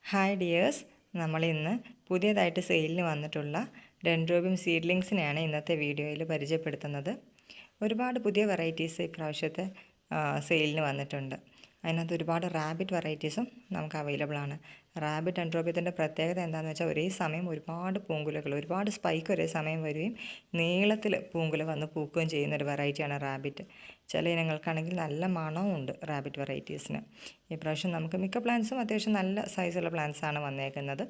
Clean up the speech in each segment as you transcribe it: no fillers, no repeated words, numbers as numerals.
Hi dears, നമ്മളിന്ന് പുതിയതായിട്ട് സെയിലിന് വന്നിട്ടുള്ള ഡെൻഡ്രോബിയം സീഡ്ലിങ്സിനെയാണ് ഇന്നത്തെ വീഡിയോയിൽ പരിചയപ്പെടുത്തുന്നത്. ഒരുപാട് പുതിയ വെറൈറ്റീസ് ഇപ്രാവശ്യത്തെ സെയിലിന് വന്നിട്ടുണ്ട്. അതിനകത്ത് ഒരുപാട് റാബിറ്റ് വെറൈറ്റീസും നമുക്ക് അവൈലബിൾ ആണ്. റാബിറ്റ് ഡെൻഡ്രോബിയത്തിൻ്റെ പ്രത്യേകത എന്താണെന്ന് വെച്ചാൽ ഒരേ സമയം ഒരുപാട് പൂങ്കുലകൾ, ഒരുപാട് സ്പൈക്ക് ഒരേ സമയം വരികയും നീളത്തിൽ പൂങ്കുല വന്ന് പൂക്കുകയും ചെയ്യുന്നൊരു വെറൈറ്റിയാണ് റാബിറ്റ്. ചില ഇനങ്ങൾക്കാണെങ്കിൽ നല്ല മണവും ഉണ്ട് റാബിറ്റ് വെറൈറ്റീസിന്. ഇപ്രാവശ്യം നമുക്ക് മിക്ക പ്ലാന്റ്സും അത്യാവശ്യം നല്ല സൈസുള്ള പ്ലാന്റ്സാണ് വന്നേക്കുന്നത്.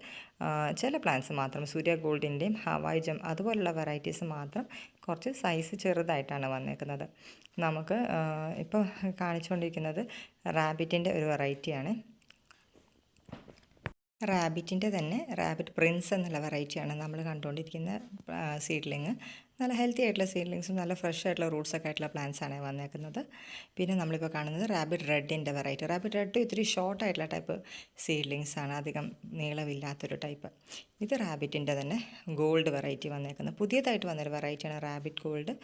ചില പ്ലാന്റ്സ് മാത്രം സൂര്യ ഗോൾഡിൻ്റെയും ഹവായ് ജം അതുപോലുള്ള വെറൈറ്റീസ് മാത്രം കുറച്ച് സൈസ് ചെറുതായിട്ടാണ് വന്നേക്കുന്നത്. നമുക്ക് ഇപ്പോൾ കാണിച്ചുകൊണ്ടിരിക്കുന്നത് റാബിറ്റിൻ്റെ ഒരു വെറൈറ്റിയാണ്. റാബിറ്റിൻ്റെ തന്നെ റാബിറ്റ് പ്രിൻസ് എന്നുള്ള വെറൈറ്റിയാണ് നമ്മൾ കണ്ടുകൊണ്ടിരിക്കുന്ന സീഡ്ലിങ്. നല്ല ഹെൽത്തി ആയിട്ടുള്ള സീഡ്ലിങ്സും നല്ല ഫ്രഷ് ആയിട്ടുള്ള റൂട്ട്സൊക്കെ ആയിട്ടുള്ള പ്ലാന്റ്സാണ് വന്നേക്കുന്നത്. പിന്നെ നമ്മളിപ്പോൾ കാണുന്നത് റാബിറ്റ് റെഡിൻ്റെ വെറൈറ്റി. റാബിറ്റ് റെഡ് ഇത്തിരി ഷോർട്ട് ആയിട്ടുള്ള ടൈപ്പ് സീഡ്ലിങ്സാണ്, അധികം നീളമില്ലാത്തൊരു ടൈപ്പ്. ഇത് റാബിറ്റിൻ്റെ തന്നെ ഗോൾഡ് വെറൈറ്റി വന്നേക്കുന്നത്. പുതിയതായിട്ട് വന്നൊരു വെറൈറ്റിയാണ് റാബിറ്റ് ഗോൾഡ്.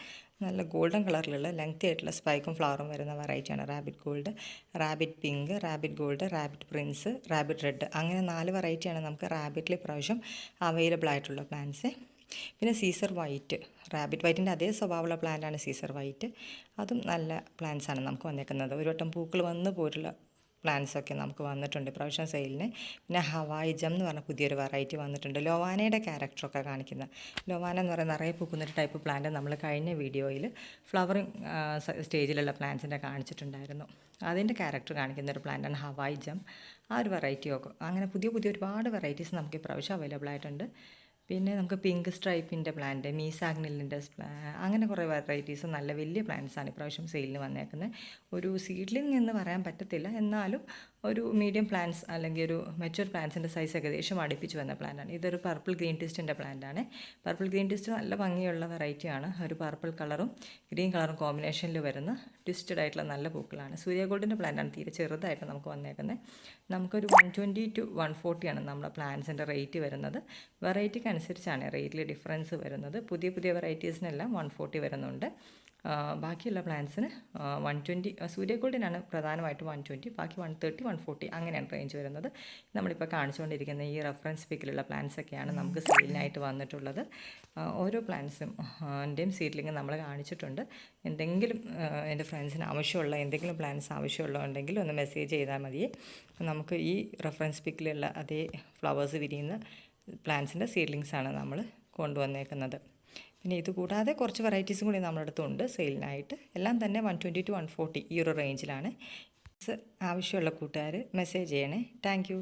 നല്ല ഗോൾഡൻ കളറിലുള്ള ലെങ്തി ആയിട്ടുള്ള സ്പൈക്കും ഫ്ലവറും വരുന്ന വെറൈറ്റിയാണ് rabbit gold. Rabbit pink, rabbit gold, rabbit Prince, rabbit red, അങ്ങനെ 4 വെറൈറ്റിയാണ് നമുക്ക് റാബിറ്റിൽ ഇപ്രാവശ്യം അവൈലബിൾ ആയിട്ടുള്ള പ്ലാന്റ്സ്. പിന്നെ സീസർ വൈറ്റ്, റാബിറ്റ് വൈറ്റിൻ്റെ അതേ സ്വഭാവമുള്ള പ്ലാന്റാണ് സീസർ വൈറ്റ്. അതും നല്ല പ്ലാന്റ്സാണ് നമുക്ക് വന്നേക്കുന്നത്. ഒരു വട്ടം പൂക്കൾ വന്ന് പോലുള്ള പ്ലാന്റ്സൊക്കെ നമുക്ക് വന്നിട്ടുണ്ട് ഇപ്രാവശ്യം സെയിലിന്. പിന്നെ ഹവായ് ജം എന്ന് പറഞ്ഞ പുതിയൊരു വെറൈറ്റി വന്നിട്ടുണ്ട്. ലൊവാനയുടെ ക്യാരക്ടറൊക്കെ കാണിക്കുന്ന, ലൊവാന എന്ന് പറയുന്ന നിറയെ പൂക്കുന്നൊരു ടൈപ്പ് പ്ലാന്റ് നമ്മൾ കഴിഞ്ഞ വീഡിയോയിൽ ഫ്ലവറിങ് സ്റ്റേജിലുള്ള പ്ലാന്റ്സിൻ്റെ കാണിച്ചിട്ടുണ്ടായിരുന്നു. അതിൻ്റെ ക്യാരക്ടർ കാണിക്കുന്ന ഒരു പ്ലാന്റാണ് ഹവായ് ജം. ആ ഒരു വെറൈറ്റിയൊക്കെ അങ്ങനെ പുതിയ ഒരുപാട് വെറൈറ്റീസ് നമുക്ക് ഇപ്രാവശ്യം അവൈലബിൾ ആയിട്ടുണ്ട്. പിന്നെ നമുക്ക് പിങ്ക് സ്ട്രൈപ്പിൻ്റെ പ്ലാന്റ്, മീസാഗ്നിലിൻ്റെ അങ്ങനെ കുറേ വെറൈറ്റീസ് നല്ല വലിയ പ്ലാന്റ്സാണ് ഇപ്രാവശ്യം സെയിലിന് വന്നേക്കുന്നത്. ഒരു സീഡ്ലിംഗ് എന്ന് പറയാൻ പറ്റത്തില്ല, എന്നാലും ഒരു മീഡിയം പ്ലാന്റ്സ് അല്ലെങ്കിൽ ഒരു മെച്യൂർ പ്ലാന്റ്സിൻ്റെ സൈസ് ഏകദേശം അടുപ്പിച്ച് വന്ന പ്ലാന്റാണ്. ഇതൊരു പർപ്പിൾ ഗ്രീൻ ട്വിസ്റ്റിൻ്റെ പ്ലാന്റാണ്. പർപ്പിൾ ഗ്രീൻ ട്വിസ്റ്റ് നല്ല ഭംഗിയുള്ള വെറൈറ്റിയാണ്. ഒരു പർപ്പിൾ കളറും ഗ്രീൻ കളറും കോമ്പിനേഷനിൽ വരുന്ന ട്വിസ്റ്റഡ് ആയിട്ടുള്ള നല്ല പൂക്കളാണ്. സൂര്യ ഗോൾഡിൻ്റെ പ്ലാന്റാണ്, തീരെ ചെറുതായിട്ട് നമുക്ക് വന്നേക്കുന്നത്. നമുക്കൊരു 120 to 140 ആണ് നമ്മുടെ പ്ലാന്റ്സിൻ്റെ റേറ്റ് വരുന്നത്. വെറൈറ്റിക്ക് അനുസരിച്ചാണ് റേറ്റിൽ ഡിഫറൻസ് വരുന്നത്. പുതിയ വെറൈറ്റീസിനെല്ലാം 140 വരുന്നുണ്ട്. ബാക്കിയുള്ള പ്ലാന്റ്സിന് 120. സൂര്യ ഗോൾഡിനാണ് പ്രധാനമായിട്ട് 120, ബാക്കി 130, 140 അങ്ങനെയാണ് റേഞ്ച് വരുന്നത്. നമ്മളിപ്പോൾ കാണിച്ചുകൊണ്ടിരിക്കുന്ന ഈ റെഫറൻസ് പിക്കിലുള്ള പ്ലാന്റ്സൊക്കെയാണ് നമുക്ക് സെയിലിനായിട്ട് വന്നിട്ടുള്ളത്. ഓരോ പ്ലാന്റ്സിൻ്റെയും സീഡ്ലിംഗ് നമ്മൾ കാണിച്ചിട്ടുണ്ട്. എന്തെങ്കിലും എൻ്റെ ഫ്രണ്ട്സിന് ആവശ്യമുള്ള എന്തെങ്കിലും പ്ലാന്റ്സ് ആവശ്യമുള്ളതുണ്ടെങ്കിൽ ഒന്ന് മെസ്സേജ് ചെയ്താൽ മതി. നമുക്ക് ഈ റെഫറൻസ് പിക്കിലുള്ള അതേ ഫ്ലവേഴ്സ് വിരിയുന്ന പ്ലാന്റ്സിൻ്റെ സീഡ്ലിങ്സാണ് നമ്മൾ കൊണ്ടുവന്നേക്കുന്നത്. പിന്നെ ഇതുകൂടാതെ കുറച്ച് വെറൈറ്റീസും കൂടി നമ്മുടെ അടുത്തുണ്ട് സെയിലിനായിട്ട്. എല്ലാം തന്നെ 120 to 140 ഈ ഒരു റേഞ്ചിലാണ്. ആവശ്യമുള്ള കൂട്ടുകാർ മെസ്സേജ് ചെയ്യണേ. Thank you.